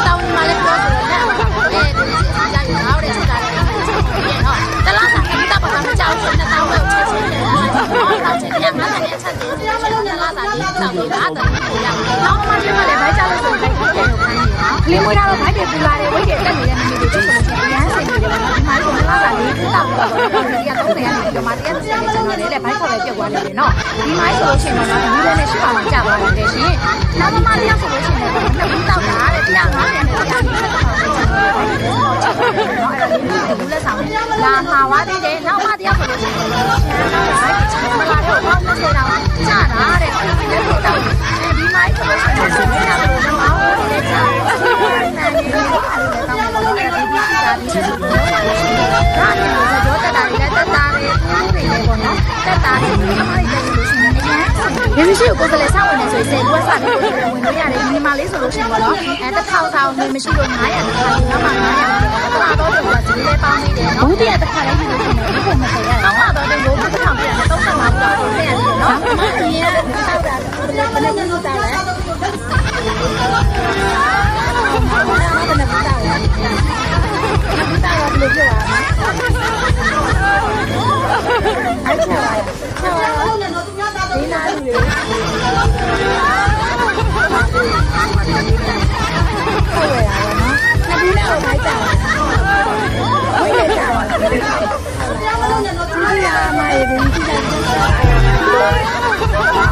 တောင်းမှလည်းပြောဆိုတော့လည်းဒီစီအစားကြရအောင်တဲ့ဆိုတာလည်းနော်တလားစာတာပါမကြောက်ဆိုတဲ့တောင်းလို့ချက်ချင်းတယ်တောင်းချင်းရမှာလည်းချက်ချင်းတလားစာလေးတောင်းနေတာတော့နောက်မှလည်းဘိုက်ချလို့ဆိုလိုက်ခဲ့တယ်ဒီမွေးတော့ဘိုက်တွေပူလာတယ်ဝိတ်တွေတက်နေတဲ့မိမိတွေချက်ဆိုလို့ရှိရင်ရမ်းစိတ်နေတယ်ဒီမှာဆိုတလားစာလေးတောင်းတော့ဒီက30ရာဒီမှာ130ရာကျန်တော့လေဘိုက်ခေါ်ပဲပြုတ်သွားတယ်နော်ဒီမိုင်းဆိုလို့ရှိရင်တော့ဒီလိုနဲ့ရှိပါမှကြာသွားတယ်ရှင်နောက်မှတရားဆိုလို့ရှိရင်တော့နှစ်ဦးတောက်တာတဲ့150နဲ့150ဆက်တော့ဘူးလက်ဆောင်လာမှာဝါသေးတယ်နောက်မှတရားဆိုလို့ရှိရင်တော့ချမ်းသာတော့ဘာလို့ဆိုတော့ကြာတာတဲ့ဒီလိုတော့ဒီမိုင်းဆိုလို့ရှိရင်တော့ကြာလို့တော့အော်ဒီကြာနိုင်နေတယ်အဲ့ဒါတော့ဒီစီတာဒီဆိုတော့ဒါလည်းတော့တက်တာတွေတက်တာတွေတွေလည်းပေါ့နော်တက်တာတွေဒီမိုင်းဆိုလို့ရှိရင်အရင်ဒီမရှိကိုယ်ကလေးစောင့်ဝင်နေဆိုရင်10ခုစပြီးဝင်လို့ရတယ်ဒီမှာလေးဆိုလို့ရှိရင်ပေါ့နော်1000ဆောင်နေမရှိလို့900တစ်ခါနောက်မှ900တော့တော့တော့ဒီလေးပေါင်းနေတယ်နော်ဘူးတရတစ်ခါလေးယူလို့ရှိရင်ဒီပုံမဆက်ရအောင်နောက်မှတော့ဒီဘိုးတစ်ထောင်ပြရတယ်35ဘူးတော့ဆက်ရတယ်နော်အရင်ကတောက်တာဘယ်နဲ့လုပ်တာလဲဘယ်နဲ့တောက်လဲဘယ်လိုပြောရမလဲ